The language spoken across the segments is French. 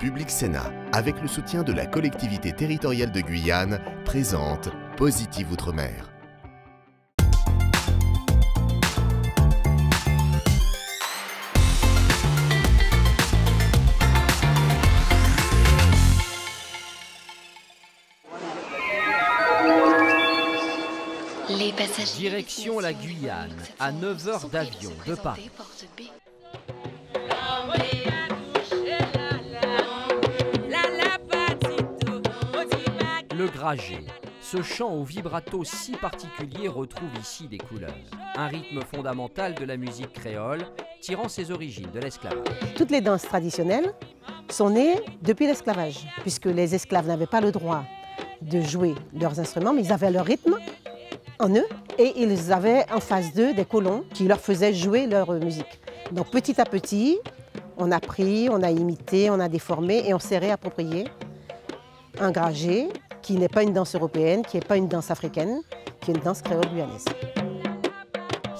Public Sénat, avec le soutien de la collectivité territoriale de Guyane, présente Positive Outre-mer. Direction la Guyane, à 9 heures d'avion de Paris. Le Gragé, ce chant au vibrato si particulier retrouve ici des couleurs. Un rythme fondamental de la musique créole, tirant ses origines de l'esclavage. Toutes les danses traditionnelles sont nées depuis l'esclavage, puisque les esclaves n'avaient pas le droit de jouer leurs instruments, mais ils avaient leur rythme en eux et ils avaient en face d'eux des colons qui leur faisaient jouer leur musique. Donc petit à petit, on a pris, on a imité, on a déformé et on s'est réapproprié un gragé qui n'est pas une danse européenne, qui n'est pas une danse africaine, qui est une danse créole guyanaise.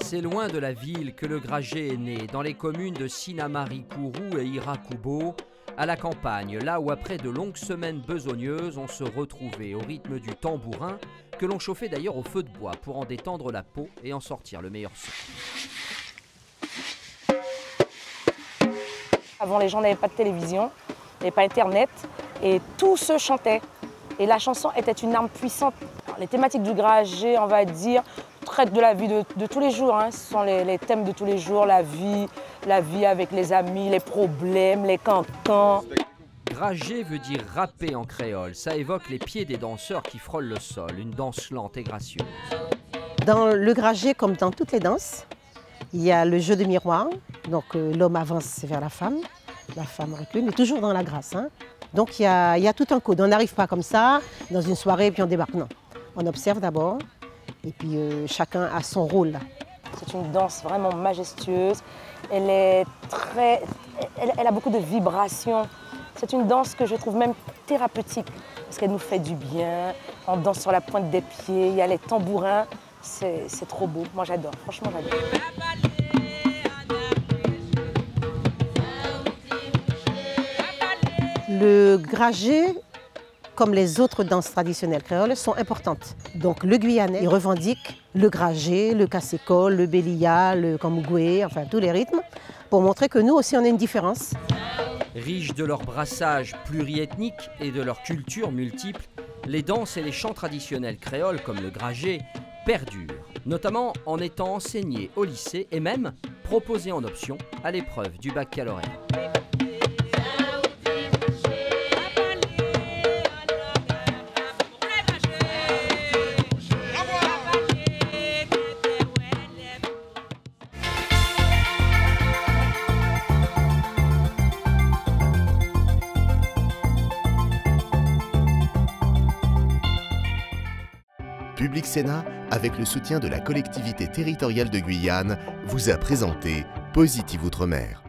C'est loin de la ville que le Gragé est né, dans les communes de Sinamari-Kourou et Irakubo, à la campagne, là où après de longues semaines besogneuses, on se retrouvait au rythme du tambourin, que l'on chauffait d'ailleurs au feu de bois pour en détendre la peau et en sortir le meilleur son. Avant, les gens n'avaient pas de télévision, n'avaient pas Internet, et tout se chantait. Et la chanson était une arme puissante. Alors, les thématiques du Gragé, on va dire, traitent de la vie de tous les jours. Hein. Ce sont les thèmes de tous les jours, la vie avec les amis, les problèmes, les cancans. Gragé veut dire rapper en créole. Ça évoque les pieds des danseurs qui frôlent le sol, une danse lente et gracieuse. Dans le Gragé, comme dans toutes les danses, il y a le jeu de miroir. Donc l'homme avance vers la femme recule, mais toujours dans la grâce. Hein. Donc il y a tout un code. On n'arrive pas comme ça, dans une soirée, et puis on débarque. Non, on observe d'abord, et puis chacun a son rôle. C'est une danse vraiment majestueuse. Elle a beaucoup de vibrations. C'est une danse que je trouve même thérapeutique, parce qu'elle nous fait du bien. On danse sur la pointe des pieds, il y a les tambourins. C'est trop beau. Moi j'adore, franchement j'adore. Le Gragé, comme les autres danses traditionnelles créoles, sont importantes. Donc le Guyanais, il revendique le Gragé, le Kassékol, le Bélia, le Kamougoué, enfin tous les rythmes, pour montrer que nous aussi on a une différence. Riches de leur brassage pluriethnique et de leur culture multiple, les danses et les chants traditionnels créoles comme le Gragé perdurent, notamment en étant enseignés au lycée et même proposés en option à l'épreuve du baccalauréat. Public Sénat, avec le soutien de la collectivité territoriale de Guyane, vous a présenté Positive Outre-mer.